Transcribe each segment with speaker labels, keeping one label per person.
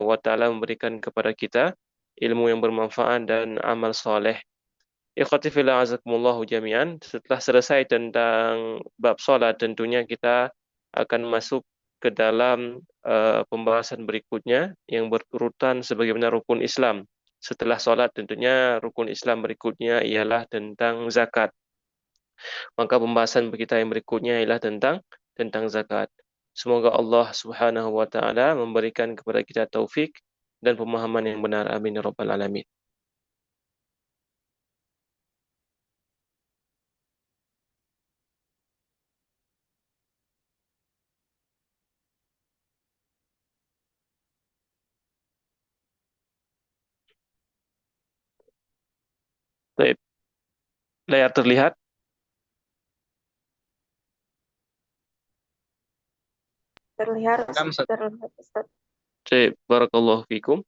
Speaker 1: wa taala memberikan kepada kita ilmu yang bermanfaat dan amal soleh. Ikhwati fillah azakumullahu jami'an. Setelah selesai tentang bab salat, tentunya kita akan masuk ke dalam pembahasan berikutnya yang berurutan sebagaimana rukun Islam. Setelah salat, tentunya rukun Islam berikutnya ialah tentang zakat. Maka pembahasan kita yang berikutnya ialah tentang zakat. Semoga Allah Subhanahu wa taala memberikan kepada kita taufik dan pemahaman yang benar. Amin ya rabbal alamin. Baik, layar terlihat?
Speaker 2: Terlihat,
Speaker 1: Kam, Ustaz.
Speaker 2: terlihat Ustaz.
Speaker 1: Baik, barakallahu fikum.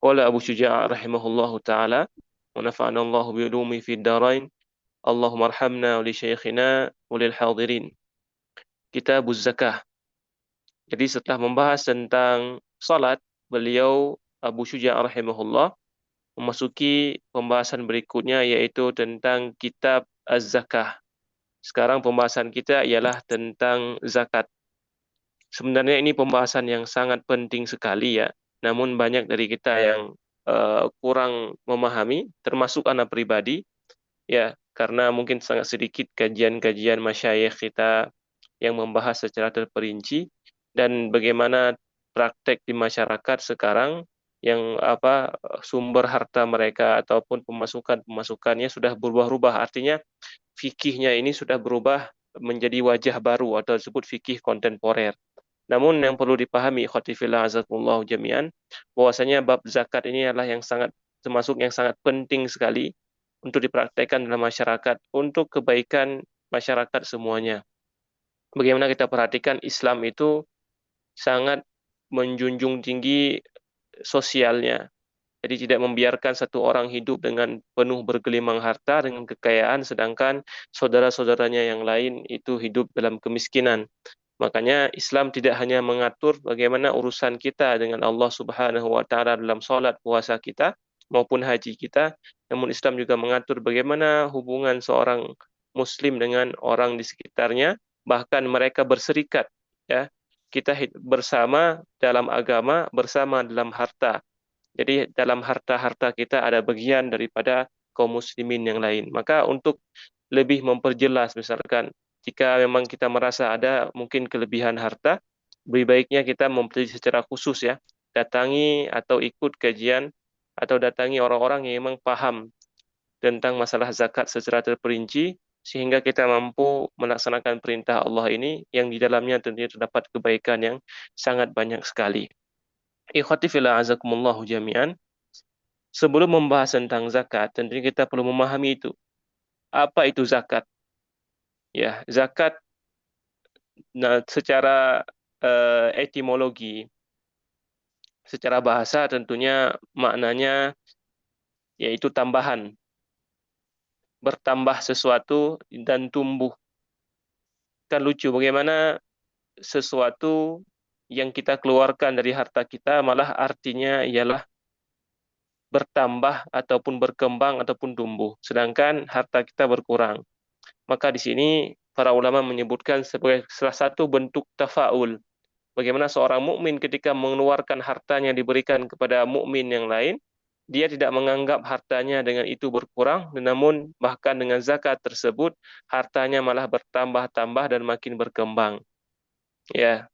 Speaker 1: Qala Abu Syuja' rahimahullahu taala, wa nafa'ana Allahu bi ulumi fid darain. Allahumma arhamna wa li syekhina wa lil hadirin. Kitabuz Zakah. Jadi setelah membahas tentang salat, beliau Abu Syuja' rahimahullah memasuki pembahasan berikutnya yaitu tentang kitab Az-Zakah. Sekarang pembahasan kita ialah tentang zakat. Sebenarnya ini pembahasan yang sangat penting sekali ya. Namun banyak dari kita yang kurang memahami, termasuk anak pribadi, ya, karena mungkin sangat sedikit kajian-kajian masyayikh kita yang membahas secara terperinci dan bagaimana praktek di masyarakat sekarang yang sumber harta mereka ataupun pemasukannya sudah berubah-ubah. Artinya fikihnya ini sudah berubah menjadi wajah baru atau disebut fikih kontemporer. Namun yang perlu dipahami ikhwati fillah azakumullah jami'an, bahwasanya bab zakat ini adalah yang termasuk yang sangat penting sekali untuk dipraktekkan dalam masyarakat untuk kebaikan masyarakat semuanya. Bagaimana kita perhatikan Islam itu sangat menjunjung tinggi sosialnya. Jadi tidak membiarkan satu orang hidup dengan penuh bergelimang harta dengan kekayaan, sedangkan saudara-saudaranya yang lain itu hidup dalam kemiskinan. Makanya Islam tidak hanya mengatur bagaimana urusan kita dengan Allah Subhanahu wa taala dalam salat, puasa kita maupun haji kita, namun Islam juga mengatur bagaimana hubungan seorang muslim dengan orang di sekitarnya, bahkan mereka berserikat ya. Kita bersama dalam agama, bersama dalam harta. Jadi dalam harta-harta kita ada bagian daripada kaum muslimin yang lain. Maka untuk lebih memperjelas misalkan jika memang kita merasa ada mungkin kelebihan harta, lebih baiknya kita mempelajari secara khusus ya, datangi atau ikut kajian atau datangi orang-orang yang memang paham tentang masalah zakat secara terperinci sehingga kita mampu melaksanakan perintah Allah ini yang di dalamnya tentunya terdapat kebaikan yang sangat banyak sekali. Ikhwati fillah azakumullahu jami'an. Sebelum membahas tentang zakat, tentunya kita perlu memahami itu. Apa itu zakat? Ya, zakat secara etimologi, secara bahasa tentunya maknanya yaitu tambahan, bertambah sesuatu dan tumbuh. Kan lucu bagaimana sesuatu yang kita keluarkan dari harta kita malah artinya ialah bertambah ataupun berkembang ataupun tumbuh, sedangkan harta kita berkurang. Maka di sini para ulama menyebutkan sebagai salah satu bentuk tafaul. Bagaimana seorang mukmin ketika mengeluarkan hartanya diberikan kepada mukmin yang lain, dia tidak menganggap hartanya dengan itu berkurang, namun bahkan dengan zakat tersebut hartanya malah bertambah-tambah dan makin berkembang. Ya,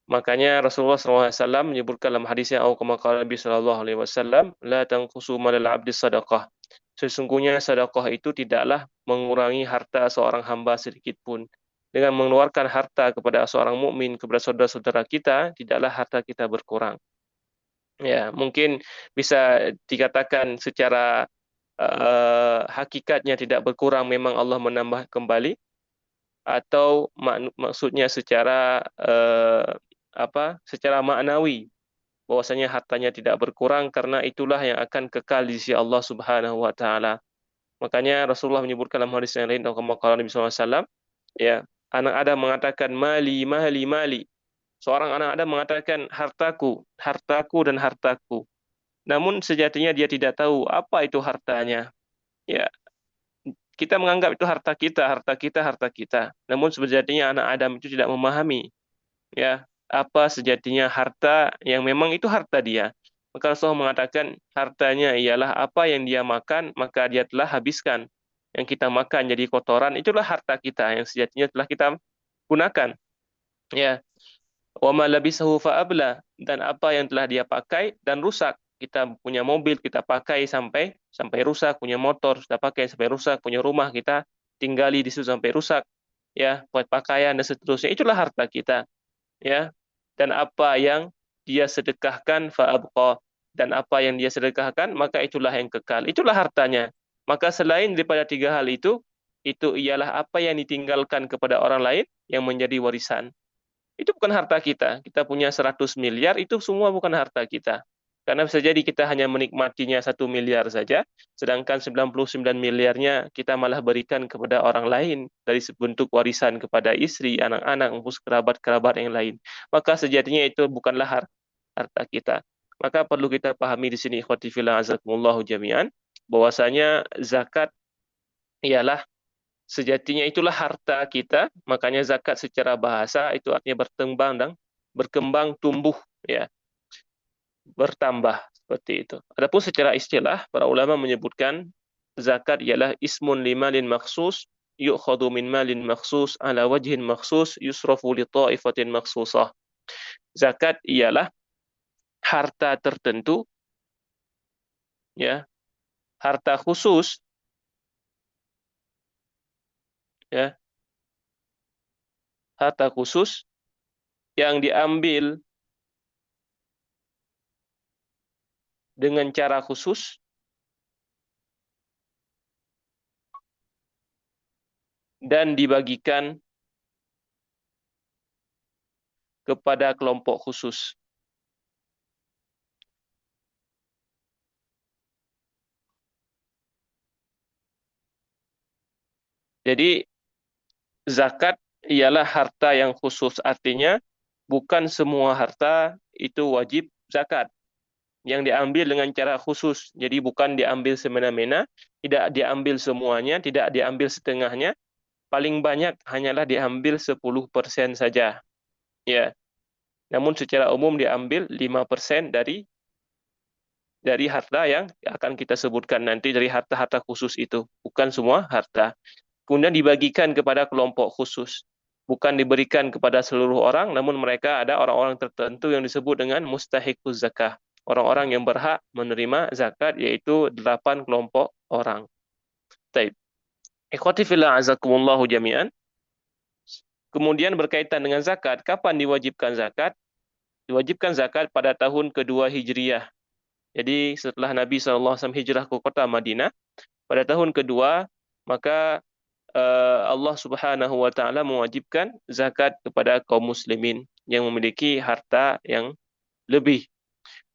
Speaker 1: makanya Rasulullah SAW menyebutkan dalam hadisnya atau kama qala Nabi sallallahu alaihi wasallam, la tanqusu malal abdi sadaqah. Sesungguhnya sedekah itu tidaklah mengurangi harta seorang hamba sedikit pun. Dengan mengeluarkan harta kepada seorang mukmin, kepada saudara-saudara kita, tidaklah harta kita berkurang. Ya, mungkin bisa dikatakan secara hakikatnya tidak berkurang, memang Allah menambah kembali, atau maksudnya secara secara maknawi bahwasanya hartanya tidak berkurang karena itulah yang akan kekal di sisi Allah Subhanahu wa taala. Makanya Rasulullah menyebutkan dalam hadis yang lain, atau kama qala Nabi SAW, ya, anak Adam mengatakan mali, mali, mali. Seorang anak Adam mengatakan hartaku, hartaku dan hartaku. Namun sejatinya dia tidak tahu apa itu hartanya. Ya, kita menganggap itu harta kita, harta kita, harta kita. Namun sejatinya anak Adam itu tidak memahami ya apa sejatinya harta yang memang itu harta dia. Maka Rasulullah mengatakan hartanya ialah apa yang dia makan maka dia telah habiskan. Yang kita makan jadi kotoran itulah harta kita yang sejatinya telah kita gunakan. Ya, wa ma labisahu fa'abla, dan apa yang telah dia pakai dan rusak. Kita punya mobil kita pakai sampai rusak, punya motor sudah pakai sampai rusak, punya rumah kita tinggali di situ sampai rusak. Ya, buat pakaian dan seterusnya itulah harta kita. Ya, dan apa yang dia sedekahkan fa'abqa, dan apa yang dia sedekahkan maka itulah yang kekal, itulah hartanya. Maka selain daripada tiga hal itu ialah apa yang ditinggalkan kepada orang lain yang menjadi warisan. Itu bukan harta kita. Kita punya 100 miliar, itu semua bukan harta kita. Karena bisa jadi kita hanya menikmatinya 1 miliar saja, sedangkan 99 miliarnya kita malah berikan kepada orang lain dari bentuk warisan kepada istri, anak-anak, maupun kerabat-kerabat yang lain. Maka sejatinya itu bukanlah harta kita. Maka perlu kita pahami di sini, ikhwati fillah azakumullahu jami'an, bahwasanya zakat ialah sejatinya itulah harta kita, makanya zakat secara bahasa itu artinya berkembang dan berkembang tumbuh ya, bertambah seperti itu. Adapun secara istilah para ulama menyebutkan zakat ialah ismun limalin maksus yu'khadhu min malin maksus ala wajhin maksus yusrafu li ta'ifatin maksusah. Zakat ialah harta tertentu ya, harta khusus ya, harta khusus yang diambil dengan cara khusus dan dibagikan kepada kelompok khusus. Jadi zakat ialah harta yang khusus, artinya bukan semua harta itu wajib zakat. Yang diambil dengan cara khusus. Jadi bukan diambil semena-mena, tidak diambil semuanya, tidak diambil setengahnya, paling banyak hanyalah diambil 10% saja. Ya. Namun secara umum diambil 5% dari harta yang akan kita sebutkan nanti, dari harta-harta khusus itu, bukan semua harta. Kemudian dibagikan kepada kelompok khusus. Bukan diberikan kepada seluruh orang, namun mereka ada orang-orang tertentu yang disebut dengan mustahiquz zakah. Orang-orang yang berhak menerima zakat, yaitu 8 kelompok orang. Taib. Ikhwati fillah azakumullahu jami'an. Kemudian berkaitan dengan zakat, kapan diwajibkan zakat? Diwajibkan zakat pada tahun kedua Hijriyah. Jadi setelah Nabi SAW hijrah ke kota Madinah, pada tahun kedua, maka Allah Subhanahu wa taala mewajibkan zakat kepada kaum muslimin yang memiliki harta yang lebih.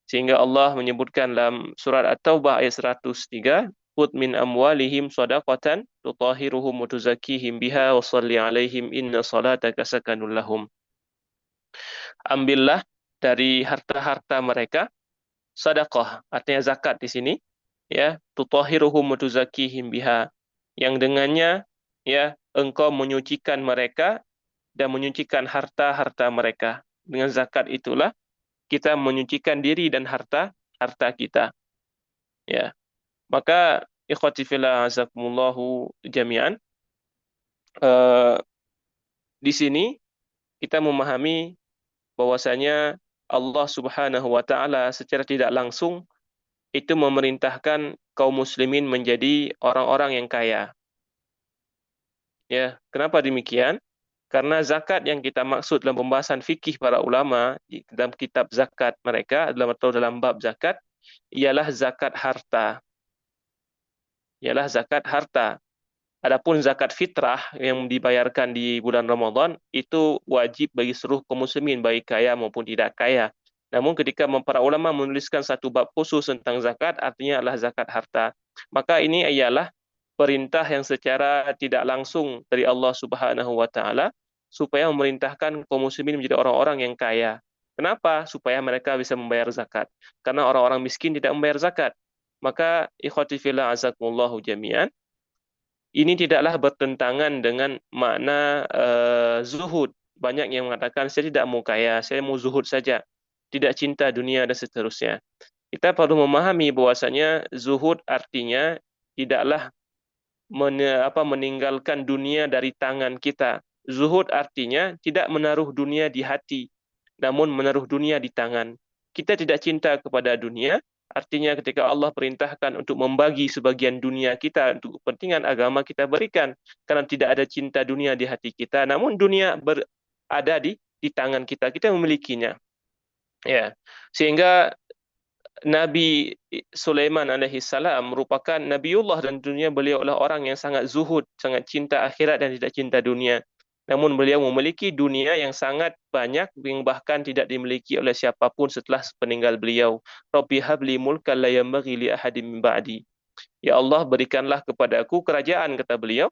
Speaker 1: Sehingga Allah menyebutkan dalam surat At-Taubah ayat 103, "Khudh min amwalihim shadaqatan tutahhiruhum wa tuzakkihim biha wa shalli 'alaihim inna salataka sakanun lahum." Ambillah dari harta-harta mereka sedekah, artinya zakat di sini, ya, tutahhiruhum wa tuzakkihim biha, yang dengannya ya engkau menyucikan mereka dan menyucikan harta-harta mereka. Dengan zakat itulah kita menyucikan diri dan harta kita. Ya. Maka ikhwati fillah azakumullahu jami'an, di sini kita memahami bahwasanya Allah Subhanahu wa taala secara tidak langsung itu memerintahkan kaum muslimin menjadi orang-orang yang kaya. Ya, kenapa demikian? Karena zakat yang kita maksud dalam pembahasan fikih para ulama dalam kitab zakat mereka atau dalam bab zakat ialah zakat harta. Ialah zakat harta. Adapun zakat fitrah yang dibayarkan di bulan Ramadan itu wajib bagi seluruh kaum muslimin, baik kaya maupun tidak kaya. Namun ketika para ulama menuliskan satu bab khusus tentang zakat, artinya adalah zakat harta. Maka ini ialah perintah yang secara tidak langsung dari Allah Subhanahu wa taala supaya memerintahkan kaum muslimin menjadi orang-orang yang kaya. Kenapa? Supaya mereka bisa membayar zakat. Karena orang-orang miskin tidak membayar zakat. Maka ikhwati fillah azakumullahu jami'an, ini tidaklah bertentangan dengan makna zuhud. Banyak yang mengatakan saya tidak mau kaya, saya mau zuhud saja, tidak cinta dunia dan seterusnya. Kita perlu memahami bahwasanya zuhud artinya tidaklah meninggalkan dunia dari tangan kita. Zuhud artinya tidak menaruh dunia di hati, namun menaruh dunia di tangan. Kita tidak cinta kepada dunia, artinya ketika Allah perintahkan untuk membagi sebagian dunia kita untuk kepentingan agama, kita berikan karena tidak ada cinta dunia di hati kita, namun dunia berada di tangan kita, kita memilikinya. Ya, sehingga Nabi Sulaiman alaihi salam merupakan nabiullah dan dunia beliau adalah orang yang sangat zuhud, sangat cinta akhirat dan tidak cinta dunia. Namun beliau memiliki dunia yang sangat banyak yang bahkan tidak dimiliki oleh siapapun setelah peninggal beliau. Rabbi habli mulkan la yanbaghi li ahadin min ba'di. Ya Allah, berikanlah kepadaku kerajaan, kata beliau,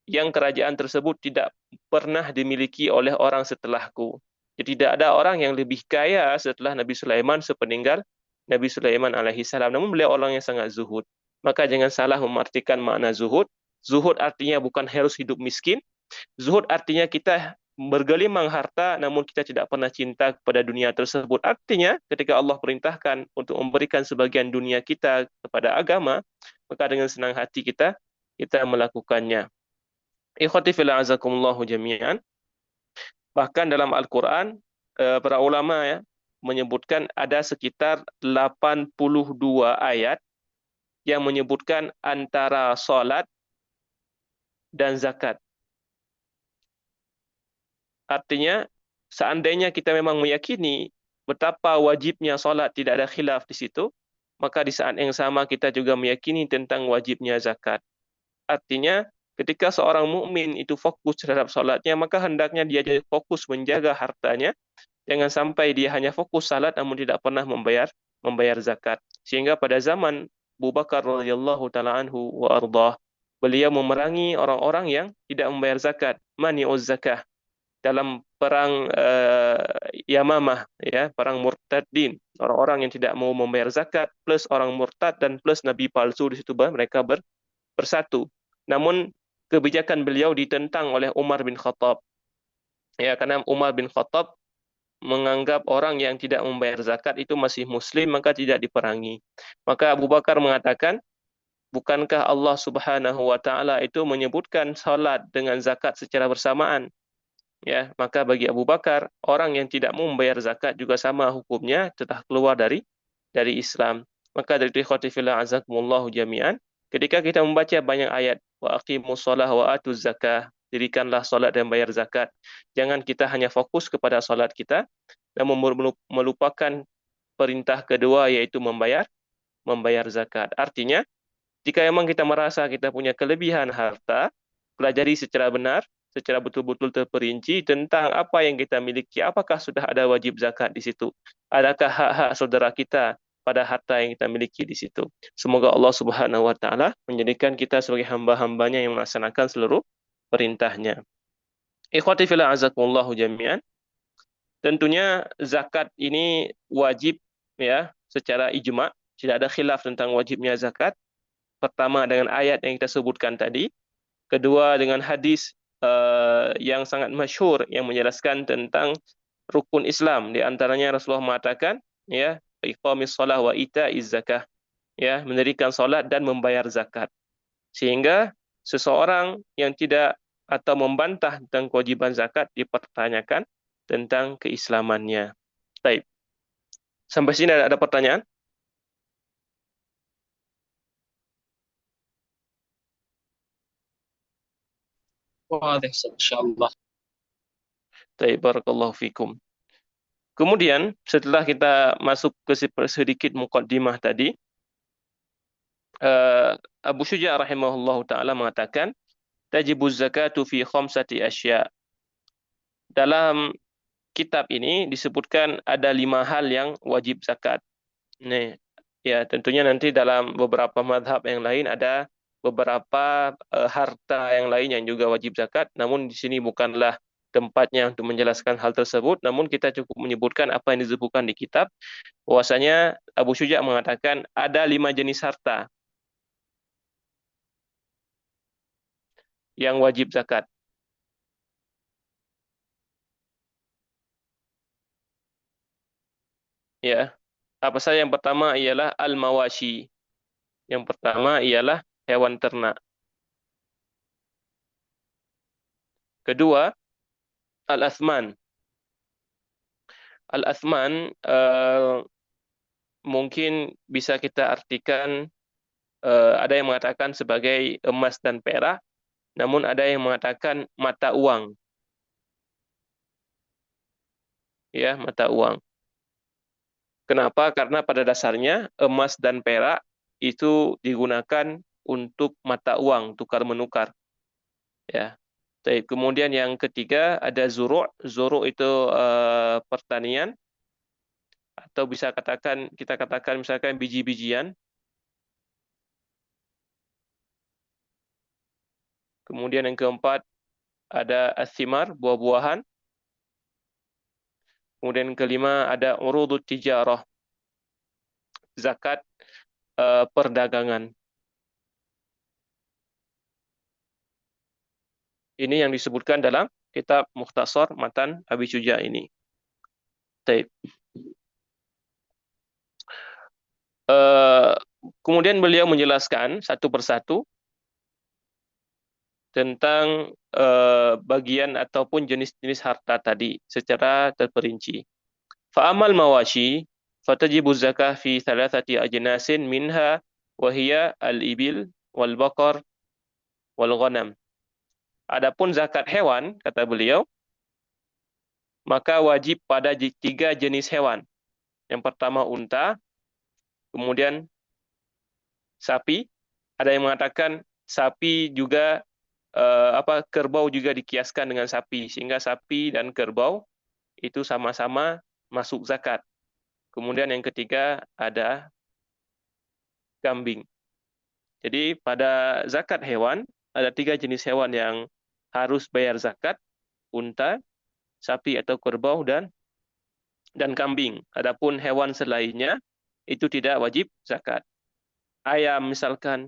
Speaker 1: yang kerajaan tersebut tidak pernah dimiliki oleh orang setelahku. Jadi tidak ada orang yang lebih kaya setelah Nabi Sulaiman sepeninggal Nabi Sulaiman alaihi salam. Namun beliau orang yang sangat zuhud. Maka jangan salah memartikan makna zuhud. Zuhud artinya bukan harus hidup miskin. Zuhud artinya kita bergelimang harta namun kita tidak pernah cinta kepada dunia tersebut. Artinya ketika Allah perintahkan untuk memberikan sebagian dunia kita kepada agama, maka dengan senang hati kita melakukannya. Ikhwati fillah azakumullahu jami'an. Bahkan dalam Al-Quran, para ulama ya menyebutkan ada sekitar 82 ayat yang menyebutkan antara salat dan zakat. Artinya, seandainya kita memang meyakini betapa wajibnya salat, tidak ada khilaf di situ, maka di saat yang sama kita juga meyakini tentang wajibnya zakat. Artinya, ketika seorang mukmin itu fokus terhadap salatnya, maka hendaknya dia jadi fokus menjaga hartanya. Jangan sampai dia hanya fokus salat namun tidak pernah membayar zakat. Sehingga pada zaman Abu Bakar radhiyallahu taala anhu wa ardhah, beliau memerangi orang-orang yang tidak membayar zakat, mani'uz zakah, dalam perang Yamamah, ya, perang murtadin, orang-orang yang tidak mau membayar zakat plus orang murtad dan plus nabi palsu di situ mereka bersatu. Namun kebijakan beliau ditentang oleh Umar bin Khattab. Ya, karena Umar bin Khattab menganggap orang yang tidak membayar zakat itu masih muslim, maka tidak diperangi. Maka Abu Bakar mengatakan, bukankah Allah Subhanahu wa taala itu menyebutkan salat dengan zakat secara bersamaan? Ya, maka bagi Abu Bakar, orang yang tidak mau membayar zakat juga sama hukumnya, telah keluar dari Islam. Maka dari ikhwati fillah azakumullahu jami'an, ketika kita membaca banyak ayat wa aqimus shalah wa atuz zakah, dirikanlah salat dan bayar zakat. Jangan kita hanya fokus kepada salat kita, namun melupakan perintah kedua yaitu membayar zakat. Artinya, jika memang kita merasa kita punya kelebihan harta, pelajari secara benar, secara betul-betul terperinci tentang apa yang kita miliki, apakah sudah ada wajib zakat di situ. Adakah hak-hak saudara kita pada harta yang kita miliki di situ. Semoga Allah Subhanahu wa taala menjadikan kita sebagai hamba-hambanya yang melaksanakan seluruh perintahnya. Ikhwati fillah azakumullahu jami'an. Tentunya zakat ini wajib ya secara ijma, tidak ada khilaf tentang wajibnya zakat. Pertama dengan ayat yang kita sebutkan tadi, kedua dengan hadis yang sangat masyhur yang menjelaskan tentang rukun Islam. Di antaranya Rasulullah mengatakan ya, iqamis shalah wa ita'iz zakah, ya, mendirikan salat dan membayar zakat. Sehingga seseorang yang tidak atau membantah tentang kewajiban zakat dipertanyakan tentang keislamannya. Baik. Sampai sini ada pertanyaan?
Speaker 3: واضح إن شاء الله.
Speaker 1: Baik, barakallahu fikum. Kemudian setelah kita masuk ke sedikit muqaddimah tadi, Abu Syuja' rahimahullahu taala mengatakan tajibuz zakatu fi khamsati asya. Dalam kitab ini disebutkan ada 5 hal yang wajib zakat. Nih, ya tentunya nanti dalam beberapa madhab yang lain ada beberapa harta yang lain yang juga wajib zakat, namun di sini bukanlah tempatnya untuk menjelaskan hal tersebut, namun kita cukup menyebutkan apa yang disebutkan di kitab, bahwasanya Abu Syuja mengatakan ada 5 jenis harta yang wajib zakat. Ya, apa saja? Yang pertama ialah al-mawashi. Yang pertama ialah hewan ternak. Kedua, al-athman. Al-athman mungkin bisa kita artikan, ada yang mengatakan sebagai emas dan perak, namun ada yang mengatakan mata uang. Ya, mata uang. Kenapa? Karena pada dasarnya emas dan perak itu digunakan untuk mata uang, tukar menukar. Ya. Kemudian yang ketiga ada zuru'. Zuru' itu pertanian, atau kita katakan misalkan biji-bijian. Kemudian yang keempat ada athimar, buah-buahan. Kemudian yang kelima ada urudut tijarah, zakat perdagangan. Ini yang disebutkan dalam kitab Mukhtasar Matan Abi Syuja ini. Taib. Kemudian beliau menjelaskan satu persatu tentang bagian ataupun jenis-jenis harta tadi secara terperinci. Fa'amal mawashi fatajibu zakah fi thalathati ajnasin minha wa hiya al-ibil wal baqar wal ghanam. Adapun zakat hewan, kata beliau, maka wajib pada 3 jenis hewan. Yang pertama unta, kemudian sapi. Ada yang mengatakan sapi juga kerbau juga dikiaskan dengan sapi, sehingga sapi dan kerbau itu sama-sama masuk zakat. Kemudian yang ketiga ada kambing. Jadi pada zakat hewan ada 3 jenis hewan yang harus bayar zakat: unta, sapi atau kerbau, dan kambing. Adapun hewan selainnya itu tidak wajib zakat. Ayam misalkan,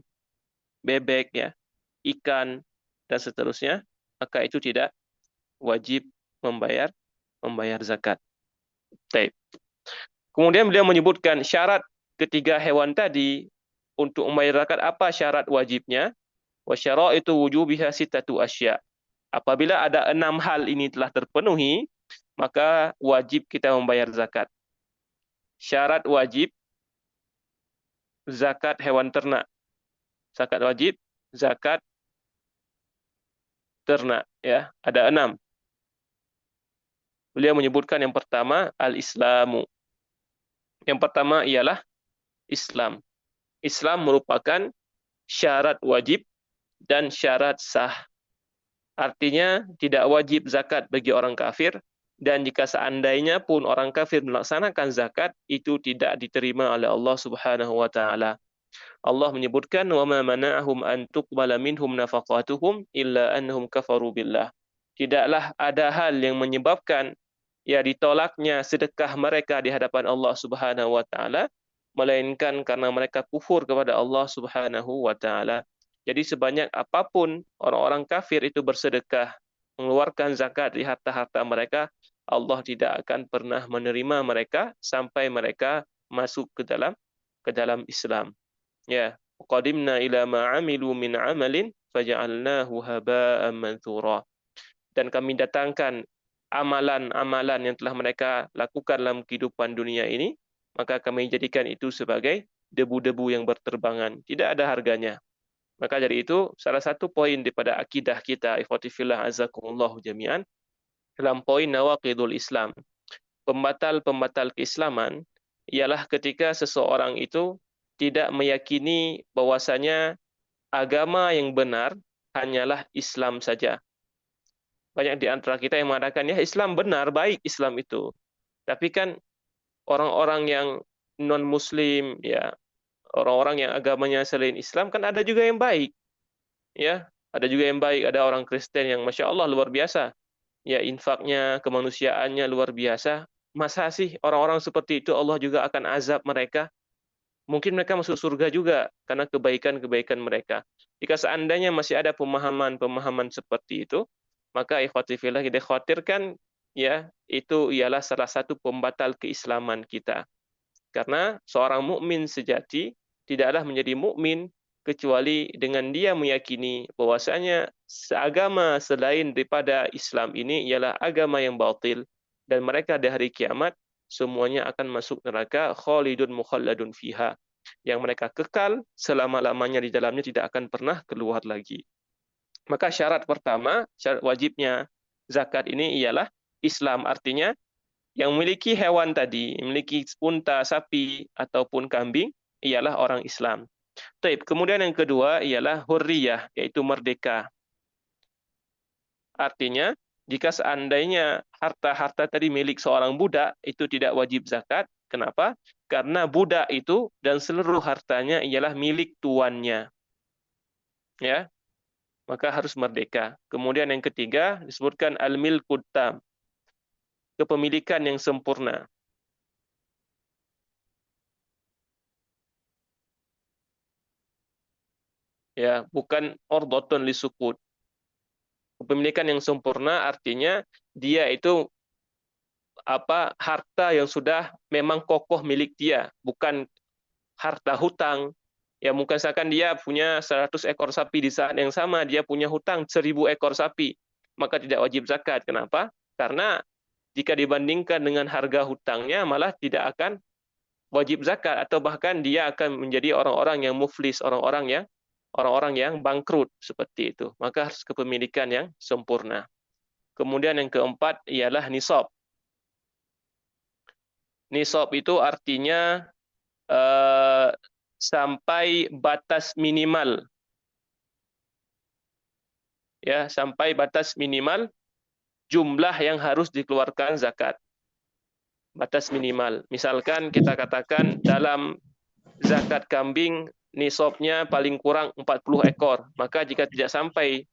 Speaker 1: bebek ya, ikan dan seterusnya, maka itu tidak wajib membayar zakat. Baik. Kemudian beliau menyebutkan syarat ketiga hewan tadi untuk membayar zakat. Apa syarat wajibnya? Wa syaraitu wujubiha sittatu asya. Apabila ada 6 hal ini telah terpenuhi, maka wajib kita membayar zakat. Syarat wajib zakat hewan ternak. Zakat wajib zakat ternak ya, ada 6. Beliau menyebutkan yang pertama al-islamu. Yang pertama ialah Islam. Islam merupakan syarat wajib dan syarat sah. Artinya tidak wajib zakat bagi orang kafir, dan jika seandainya pun orang kafir melaksanakan zakat, itu tidak diterima oleh Allah Subhanahu wa taala. Allah menyebutkan wa ma mana'ahum an tuqbala minhum nafaqatuhum illa annahum kafaru billah. Tidaklah ada hal yang menyebabkan ditolaknya sedekah mereka di hadapan Allah Subhanahu wa taala, melainkan karena mereka kufur kepada Allah Subhanahu wa taala. Jadi sebanyak apapun orang-orang kafir itu bersedekah, mengeluarkan zakat di harta-harta mereka, Allah tidak akan pernah menerima mereka sampai mereka masuk ke dalam Islam. Ya, qadimna ila ma 'amilu min 'amalin faja'alnahu haba'an manthura. Dan kami datangkan amalan-amalan yang telah mereka lakukan dalam kehidupan dunia ini, maka kami jadikan itu sebagai debu-debu yang berterbangan, tidak ada harganya. Maka dari itu, salah satu poin daripada akidah kita, ikhwati fillah azakumullahu jami'an, dalam poin nawaqidul Islam, pembatal-pembatal keislaman, ialah ketika seseorang itu tidak meyakini bahwasanya agama yang benar hanyalah Islam saja. Banyak di antara kita yang mengatakan, ya Islam benar, baik Islam itu. Tapi kan orang-orang yang non-Muslim, ya orang-orang yang agamanya selain Islam kan ada juga yang baik. Ya, ada juga yang baik, ada orang Kristen yang Masya Allah luar biasa. ya infaknya, kemanusiaannya luar biasa. Masa sih orang-orang seperti itu Allah juga akan azab mereka? Mungkin mereka masuk surga juga karena kebaikan-kebaikan mereka. Jika seandainya masih ada pemahaman-pemahaman seperti itu, maka ikhwati fillah kita khawatirkan ya itu ialah salah satu pembatal keislaman kita. Karena seorang mukmin sejati tidaklah menjadi mukmin kecuali dengan dia meyakini bahwasanya seagama selain daripada Islam ini ialah agama yang batil dan mereka di hari kiamat semuanya akan masuk neraka khalidun mukhalladun fiha yang mereka kekal selama-lamanya di dalamnya tidak akan pernah keluar lagi. Maka syarat pertama, syarat wajibnya zakat ini ialah Islam, artinya yang memiliki hewan tadi, memiliki unta, sapi, ataupun kambing, ialah orang Islam. Taib. Kemudian yang kedua ialah hurriyah, yaitu merdeka. Artinya, jika seandainya harta-harta tadi milik seorang budak, itu tidak wajib zakat. Kenapa? Karena budak itu dan seluruh hartanya ialah milik tuannya. Ya, maka harus merdeka. Kemudian yang ketiga disebutkan al-milkud tam, kepemilikan yang sempurna. Ya, bukan ordotun li sukut. Kepemilikan yang sempurna artinya dia itu harta yang sudah memang kokoh milik dia, bukan harta hutang. Ya mungkin misalkan dia punya 100 ekor sapi, di saat yang sama dia punya hutang 1000 ekor sapi, maka tidak wajib zakat. Kenapa? Karena jika dibandingkan dengan harga hutangnya malah tidak akan wajib zakat, atau bahkan dia akan menjadi orang-orang yang muflis, orang-orang yang bangkrut seperti itu. Maka harus kepemilikan yang sempurna. Kemudian yang keempat ialah nisab. Nisab itu artinya sampai batas minimal. Ya, sampai batas minimal jumlah yang harus dikeluarkan zakat. Batas minimal. Misalkan kita katakan dalam zakat kambing nisabnya paling kurang 40 ekor. Maka jika tidak sampai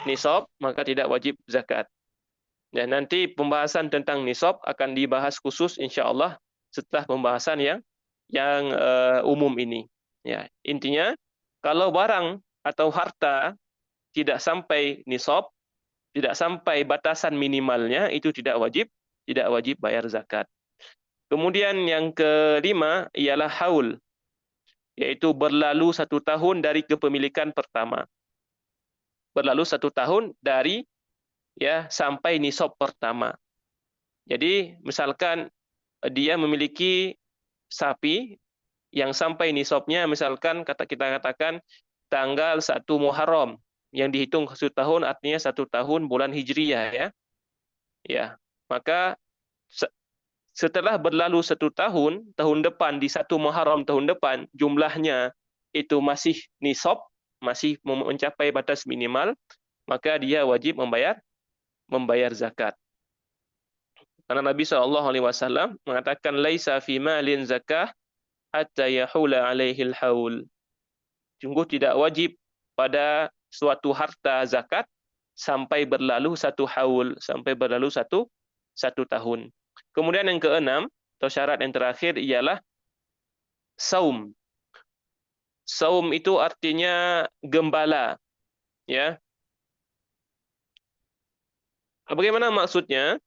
Speaker 1: nisab, maka tidak wajib zakat. Dan nanti pembahasan tentang nisab akan dibahas khusus insya-Allah setelah pembahasan yang umum ini. Ya, intinya kalau barang atau harta tidak sampai nisab, tidak sampai batasan minimalnya, itu tidak wajib bayar zakat. Kemudian yang kelima ialah haul, yaitu berlalu 1 tahun dari kepemilikan pertama. Berlalu 1 tahun dari sampai nisab pertama. Jadi misalkan dia memiliki sapi yang sampai nisabnya misalkan kita katakan tanggal 1 Muharram, yang dihitung 1 tahun artinya 1 tahun bulan Hijriyah ya. Ya, maka setelah berlalu 1 tahun, tahun depan di 1 Muharram tahun depan jumlahnya itu masih nisab, masih mencapai batas minimal, maka dia wajib membayar zakat. Karena Nabi SAW mengatakan laisa fi malin zakah hatta yahula alaihil haul. Sungguh tidak wajib pada suatu harta zakat sampai berlalu 1 haul, sampai berlalu satu tahun. Kemudian yang keenam atau syarat yang terakhir ialah saum. Saum itu artinya gembala, ya. Bagaimana maksudnya?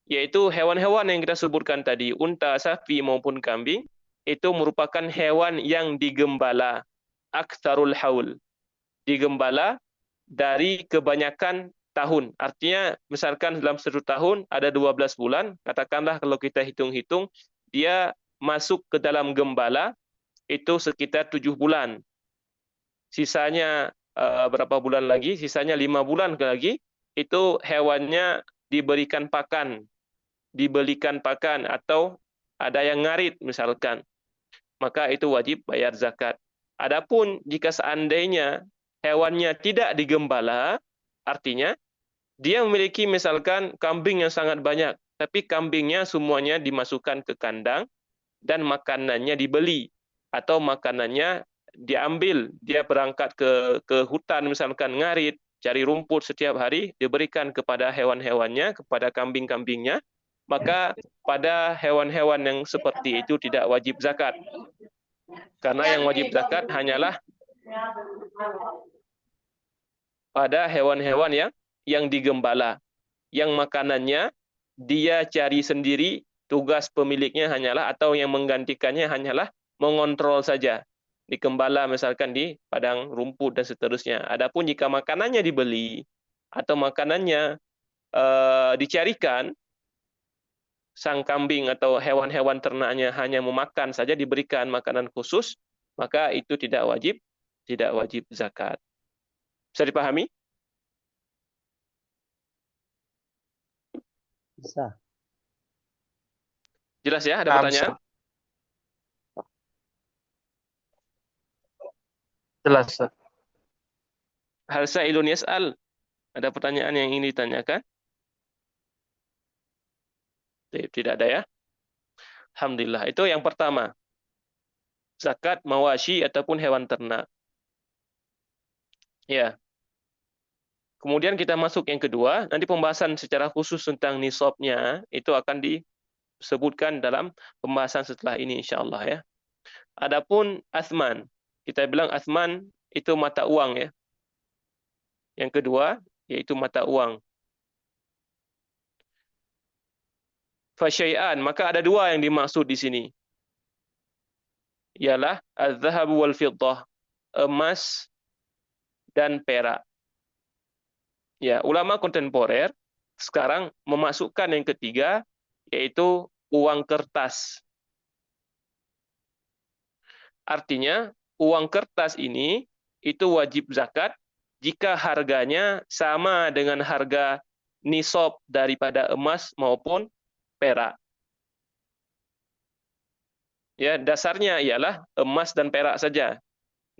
Speaker 1: Yaitu hewan-hewan yang kita sebutkan tadi, unta, sapi maupun kambing, itu merupakan hewan yang digembala, aktsarul haul. Digembala dari kebanyakan tahun. Artinya, misalkan dalam 1 tahun ada 12 bulan, katakanlah kalau kita hitung-hitung, dia masuk ke dalam gembala itu sekitar 7 bulan. Sisanya berapa bulan lagi? Sisanya 5 bulan lagi, itu hewannya diberikan pakan atau ada yang ngarit misalkan, maka itu wajib bayar zakat. Adapun jika seandainya hewannya tidak digembala, artinya dia memiliki misalkan kambing yang sangat banyak, tapi kambingnya semuanya dimasukkan ke kandang dan makanannya dibeli atau makanannya diambil, dia berangkat ke hutan misalkan ngarit, cari rumput setiap hari, diberikan kepada hewan-hewannya, kepada kambing-kambingnya, maka pada hewan-hewan yang seperti itu tidak wajib zakat. Karena yang wajib zakat hanyalah pada hewan-hewan yang digembala, yang makanannya dia cari sendiri, tugas pemiliknya hanyalah atau yang menggantikannya hanyalah mengontrol saja. Digembala misalkan di padang rumput dan seterusnya. Adapun jika makanannya dibeli atau makanannya dicarikan, sang kambing atau hewan-hewan ternaknya hanya memakan saja, diberikan makanan khusus, maka itu tidak wajib zakat. Bisa dipahami?
Speaker 4: Bisa.
Speaker 1: Jelas ya? Ada
Speaker 3: Nah,
Speaker 1: pertanyaan?
Speaker 3: jelas, Ustaz.
Speaker 1: Hal sa'ilun yas'al. Ada pertanyaan yang ingin ditanyakan? Tidak ada ya? Alhamdulillah. Itu yang pertama. Zakat mawashi ataupun hewan ternak. Ya. Kemudian kita masuk yang kedua. Nanti pembahasan secara khusus tentang nisabnya itu akan disebutkan dalam pembahasan setelah ini insyaallah ya. Adapun athman. Kita bilang athman itu mata uang ya. Yang kedua yaitu mata uang. Fasyai'an, maka ada dua yang dimaksud di sini. Ialah az-zahab wal fiddah, emas dan perak. Ya, ulama kontemporer sekarang memasukkan yang ketiga yaitu uang kertas. Artinya, uang kertas ini itu wajib zakat jika harganya sama dengan harga nisab daripada emas maupun perak. Ya, dasarnya ialah emas dan perak saja.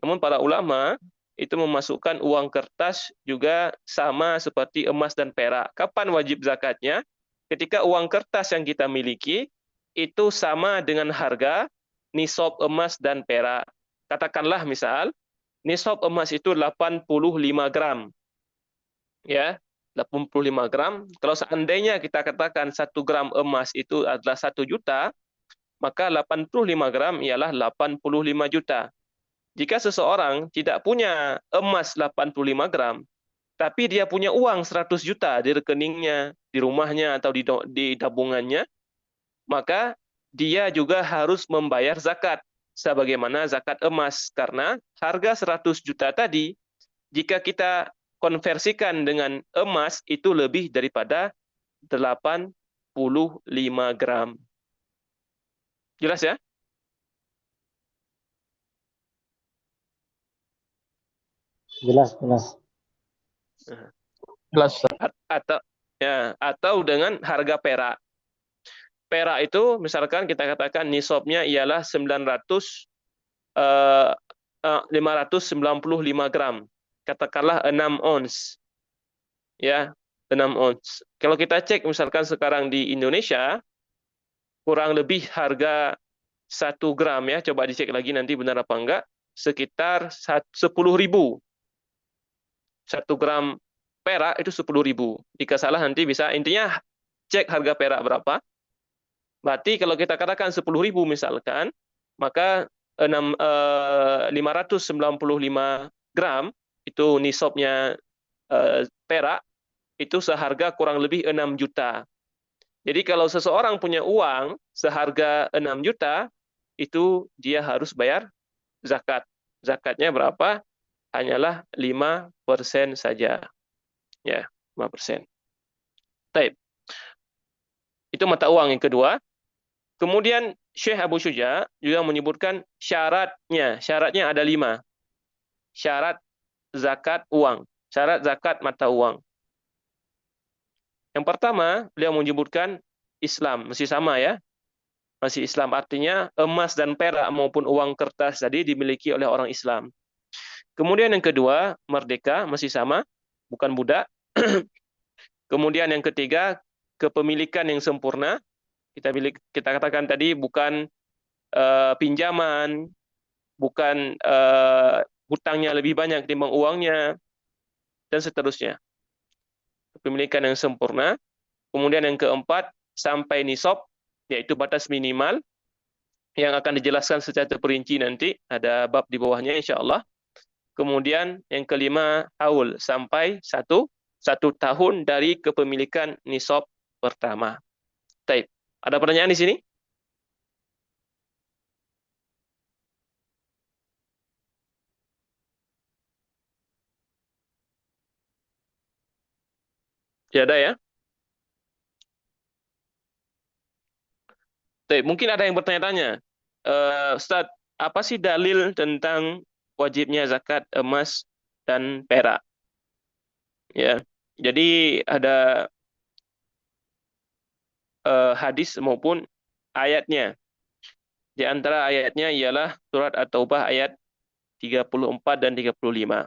Speaker 1: Namun para ulama itu memasukkan uang kertas juga sama seperti emas dan perak. Kapan wajib zakatnya? Ketika uang kertas yang kita miliki itu sama dengan harga nisab emas dan perak. Katakanlah misal, nisab emas itu 85 gram. Ya, 85 gram. Kalau seandainya kita katakan 1 gram emas itu adalah 1 juta, maka 85 gram ialah 85 juta. Jika seseorang tidak punya emas 85 gram, tapi dia punya uang 100 juta di rekeningnya, di rumahnya, atau di tabungannya, maka dia juga harus membayar zakat, sebagaimana zakat emas. Karena harga 100 juta tadi, jika kita konversikan dengan emas, itu lebih daripada 85 gram. Jelas ya?
Speaker 4: Jelas, jelas.
Speaker 3: Jelas, Ustaz.
Speaker 1: Atau dengan harga perak. Perak itu misalkan kita katakan nisabnya ialah 595 gram. Katakanlah 6 ons. Ya, 6 ons. Kalau kita cek misalkan sekarang di Indonesia, kurang lebih harga 1 gram ya, coba dicek lagi nanti benar apa enggak, sekitar 10.000. 1 gram perak itu 10.000. Jika salah nanti bisa, intinya cek harga perak berapa. Berarti kalau kita katakan 10.000 misalkan, maka 595 gram itu nisabnya perak, itu seharga kurang lebih 6 juta. Jadi kalau seseorang punya uang seharga 6 juta, itu dia harus bayar zakat. Zakatnya berapa? Hanyalah 5% saja. Ya, 5%. Baik. Itu mata uang yang kedua. Kemudian Syekh Abu Syuja juga menyebutkan syaratnya. Syaratnya ada 5. Syarat zakat uang. Syarat zakat mata uang. Yang pertama, beliau menyebutkan Islam. Masih sama ya. Masih Islam. Artinya emas dan perak maupun uang kertas tadi dimiliki oleh orang Islam. Kemudian yang kedua, merdeka. Masih sama. Bukan budak. Kemudian yang ketiga, kepemilikan yang sempurna. Kita katakan tadi bukan pinjaman, bukan hutangnya lebih banyak ketimbang uangnya, dan seterusnya. Kepemilikan yang sempurna. Kemudian yang keempat, sampai nisab, yaitu batas minimal, yang akan dijelaskan secara terperinci nanti, ada bab di bawahnya insya Allah. Kemudian yang kelima, haul, sampai satu tahun dari kepemilikan nisab pertama. Baik. Ada pertanyaan di sini? Ya ada ya? Baik, mungkin ada yang bertanya-tanya. Ustadz, apa sih dalil tentang wajibnya zakat emas dan perak? Ya, jadi ada hadis maupun ayatnya. Di antara ayatnya ialah surat At-Taubah ayat 34 dan 35.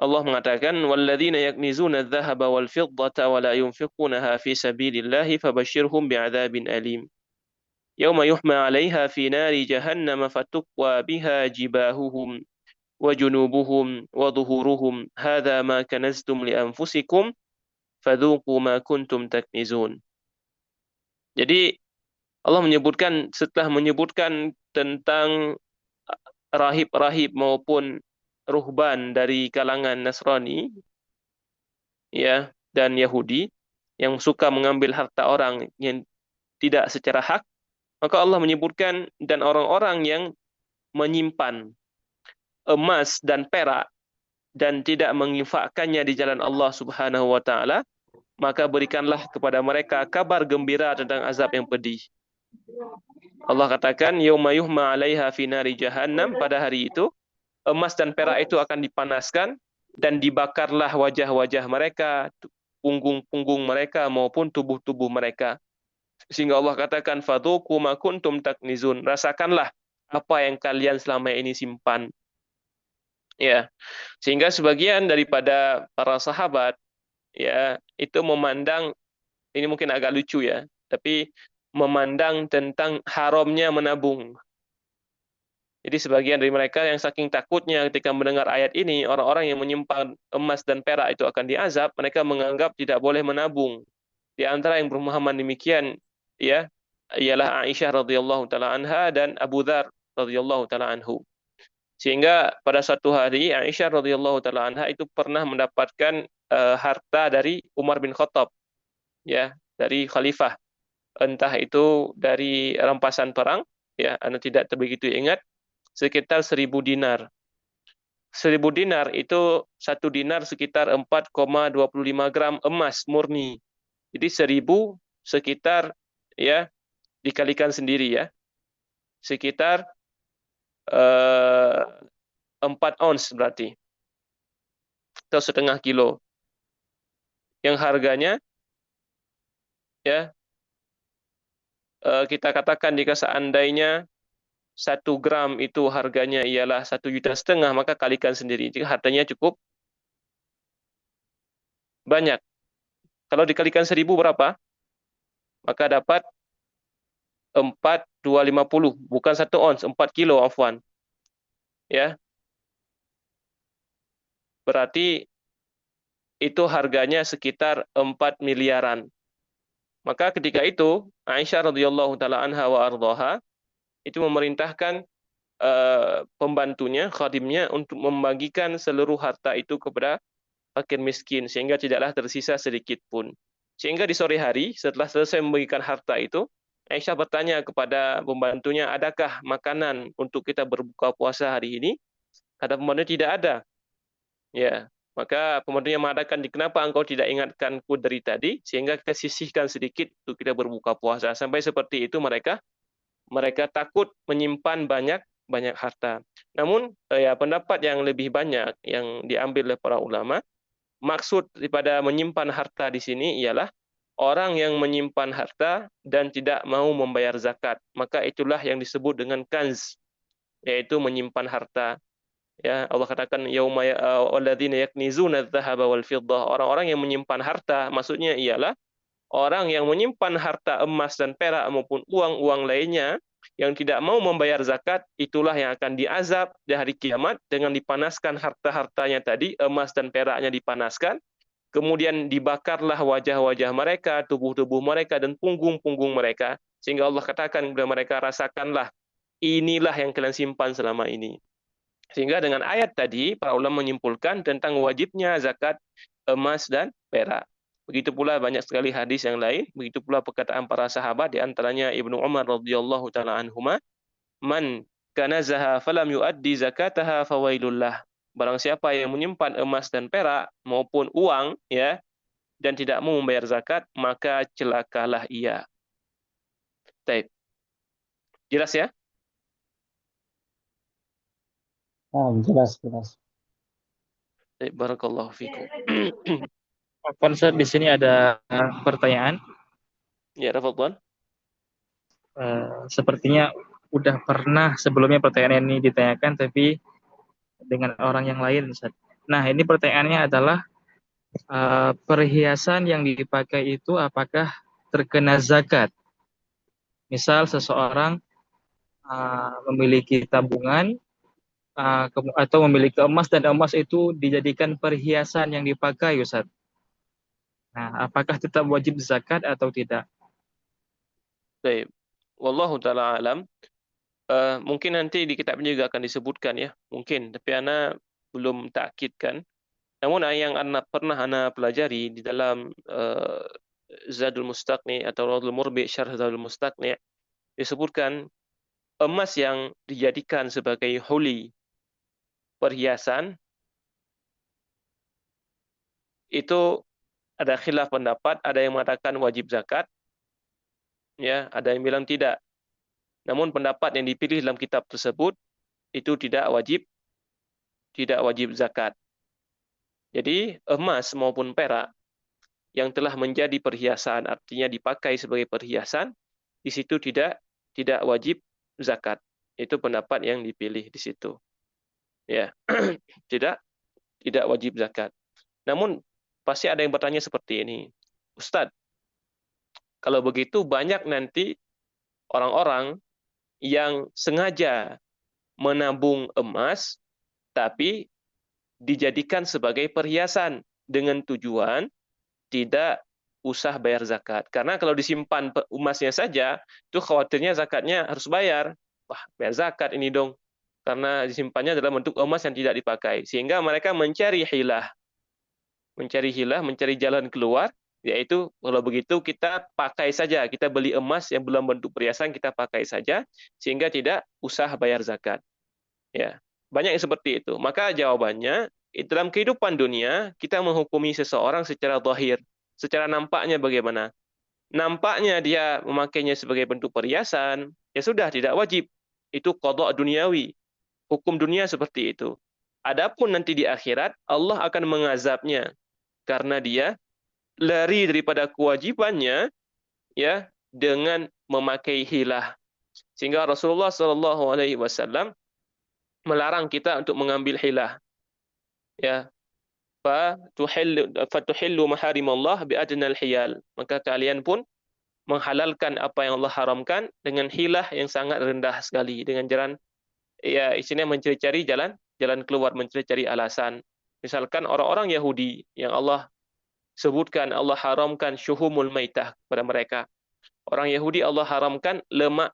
Speaker 1: Allah mengatakan, "Walladzina yaknizuna adh-dhahaba wal fiddata wa la yunfiqunaha fi sabilillahi fabashshirhum bi'adzabin alim. Yauma yuhma 'alaiha fi nari jahannam fatukwa biha jibahuhum wa junubuhum wa dhuhuruhum hadza ma kanaztum li anfusikum fadzuqu ma kuntum taknizun." Jadi Allah menyebutkan, setelah menyebutkan tentang rahib-rahib maupun ruhban dari kalangan Nasrani, ya, dan Yahudi yang suka mengambil harta orang yang tidak secara hak, maka Allah menyebutkan dan orang-orang yang menyimpan emas dan perak dan tidak menginfakkannya di jalan Allah Subhanahu wa taala, maka berikanlah kepada mereka kabar gembira tentang azab yang pedih. Allah katakan, yauma yuhma 'alaiha fi nari jahannam, pada hari itu emas dan perak itu akan dipanaskan dan dibakarlah wajah-wajah mereka, punggung-punggung mereka maupun tubuh-tubuh mereka. Sehingga Allah katakan, fadzuqu ma kuntum taknizun, rasakanlah apa yang kalian selama ini simpan. Ya. Sehingga sebagian daripada para sahabat, ya, itu memandang, ini mungkin agak lucu ya, tapi memandang tentang haramnya menabung. Jadi sebagian dari mereka yang saking takutnya ketika mendengar ayat ini, orang-orang yang menyimpan emas dan perak itu akan diazab, mereka menganggap tidak boleh menabung. Di antara yang berpemahaman demikian, ya, ialah Aisyah radhiyallahu taala anha dan Abu Dzar radhiyallahu taala anhu. Sehingga pada suatu hari Aisyah radhiyallahu taala anha itu pernah mendapatkan harta dari Umar bin Khattab, ya, dari khalifah. Entah itu dari rampasan perang, ya, Anda tidak begitu ingat, sekitar 1.000 dinar. 1.000 dinar itu, satu dinar sekitar 4,25 gram emas murni. Jadi 1.000 sekitar, ya, dikalikan sendiri ya, sekitar 4 ons berarti, atau setengah kilo. Yang harganya, ya, kita katakan jika seandainya 1 gram itu harganya ialah 1,5 juta, maka kalikan sendiri. Jika harganya cukup banyak. Kalau dikalikan 1.000 berapa? Maka dapat 4,250, bukan 1 ons, 4 kilo, afwan. Ya. Berarti itu harganya sekitar 4 miliaran. Maka ketika itu Aisyah radhiyallahu taala anha wa ardhaha itu memerintahkan pembantunya, khadimnya, untuk membagikan seluruh harta itu kepada fakir miskin sehingga tidaklah tersisa sedikit pun. Sehingga di sore hari setelah selesai membagikan harta itu, Aisyah bertanya kepada pembantunya, adakah makanan untuk kita berbuka puasa hari ini? Kata pembantu, tidak ada. Ya, maka pembantunya mengatakan, kenapa engkau tidak ingatkanku dari tadi, sehingga kita sisihkan sedikit untuk kita berbuka puasa. Sampai seperti itu mereka takut menyimpan banyak harta. Namun ya, pendapat yang lebih banyak yang diambil oleh para ulama, maksud daripada menyimpan harta di sini ialah orang yang menyimpan harta dan tidak mau membayar zakat. Maka itulah yang disebut dengan kanz, yaitu menyimpan harta. Ya, Allah katakan yauma walladzina yaknizuna adh-dhahaba wal fiddah. Orang-orang yang menyimpan harta, maksudnya ialah orang yang menyimpan harta emas dan perak maupun uang-uang lainnya Yang tidak mau membayar zakat, itulah yang akan diazab di hari kiamat dengan dipanaskan harta-hartanya tadi, emas dan peraknya dipanaskan, kemudian dibakarlah wajah-wajah mereka, tubuh-tubuh mereka, dan punggung-punggung mereka. Sehingga Allah katakan kepada mereka, rasakanlah, inilah yang kalian simpan selama ini. Sehingga dengan ayat tadi, para ulama menyimpulkan tentang wajibnya zakat emas dan perak. Begitu pula banyak sekali hadis yang lain, begitu pula perkataan para sahabat, di antaranya Ibnu Umar radhiyallahu taala anhuma, man kanazaha falam yuaddi zakataha fawailullah. Barang siapa yang menyimpan emas dan perak maupun uang ya dan tidak mau membayar zakat, maka celakalah ia. Baik. Jelas ya?
Speaker 4: Jelas, jelas.
Speaker 1: Baik, barakallahu fikum.
Speaker 3: Ustaz, di sini ada pertanyaan.
Speaker 1: Ya, tafadhal.
Speaker 3: Sepertinya udah pernah sebelumnya pertanyaan ini ditanyakan, tapi dengan orang yang lain, Ustaz. Nah, ini pertanyaannya adalah perhiasan yang dipakai itu apakah terkena zakat? Misal seseorang memiliki tabungan atau memiliki emas dan emas itu dijadikan perhiasan yang dipakai, Ustaz. Nah, apakah tetap wajib zakat atau tidak?
Speaker 1: Baik. Wallahu taala alam. Mungkin nanti di kitab ini juga akan disebutkan ya, mungkin, tapi ana belum takkidkan. Namun yang pernah ana pelajari di dalam Zadul Mustaqni atau Rawdul Murbi Syarh Zadul Mustaqni, disebutkan emas yang dijadikan sebagai huli, perhiasan, itu ada khilaf pendapat, ada yang mengatakan wajib zakat, ya, ada yang bilang tidak. Namun pendapat yang dipilih dalam kitab tersebut itu tidak wajib zakat. Jadi emas maupun perak yang telah menjadi perhiasan, artinya dipakai sebagai perhiasan, di situ tidak wajib zakat. Itu pendapat yang dipilih di situ. Ya, tidak wajib zakat. Namun pasti ada yang bertanya seperti ini, Ustadz, kalau begitu banyak nanti orang-orang yang sengaja menabung emas tapi dijadikan sebagai perhiasan dengan tujuan tidak usah bayar zakat. Karena kalau disimpan emasnya saja, itu khawatirnya zakatnya harus bayar. Wah, bayar zakat ini dong. Karena disimpannya dalam bentuk emas yang tidak dipakai. Sehingga mereka mencari hilah, mencari jalan keluar, yaitu kalau begitu kita pakai saja, kita beli emas yang belum bentuk perhiasan, kita pakai saja, sehingga tidak usah bayar zakat. Ya, banyak yang seperti itu. Maka jawabannya, dalam kehidupan dunia, kita menghukumi seseorang secara zahir, secara nampaknya bagaimana. Nampaknya dia memakainya sebagai bentuk perhiasan, ya sudah, tidak wajib. Itu qadha duniawi. Hukum dunia seperti itu. Adapun nanti di akhirat, Allah akan mengazabnya karena dia lari daripada kewajibannya ya dengan memakai hilah. Sehingga Rasulullah SAW melarang kita untuk mengambil hilah. Ya, fatuhillu maharimallah biadnal hiyal. Maka kalian pun menghalalkan apa yang Allah haramkan dengan hilah yang sangat rendah sekali, dengan jalan ya isinya mencari-cari jalan keluar, mencari-cari alasan. Misalkan orang-orang Yahudi yang Allah sebutkan, Allah haramkan syuhumul maitah kepada mereka. Orang Yahudi Allah haramkan lemak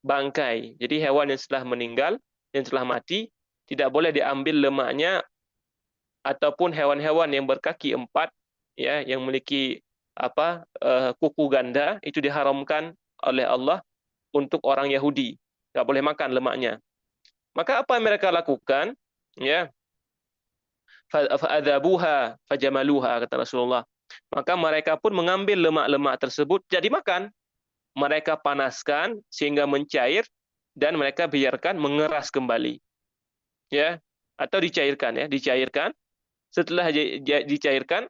Speaker 1: bangkai. Jadi hewan yang telah meninggal, yang telah mati, tidak boleh diambil lemaknya, ataupun hewan-hewan yang berkaki 4, ya, yang memiliki kuku ganda, itu diharamkan oleh Allah untuk orang Yahudi. Tidak boleh makan lemaknya. Maka apa yang mereka lakukan? Ya, fa'adzabuha fajamaluha, kata Rasulullah. Maka mereka pun mengambil lemak-lemak tersebut jadi makan. Mereka panaskan sehingga mencair dan mereka biarkan mengeras kembali. Ya, atau dicairkan ya, dicairkan. Setelah dicairkan,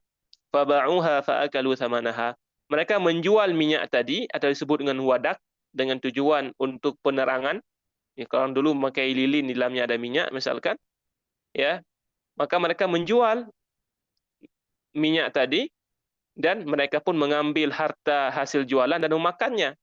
Speaker 1: faba'uha fa'akalu thamanaha. Mereka menjual minyak tadi atau disebut dengan wadak dengan tujuan untuk penerangan. Ya, kalau dulu memakai lilin di dalamnya ada minyak misalkan, ya, maka mereka menjual minyak tadi dan mereka pun mengambil harta hasil jualan dan memakannya.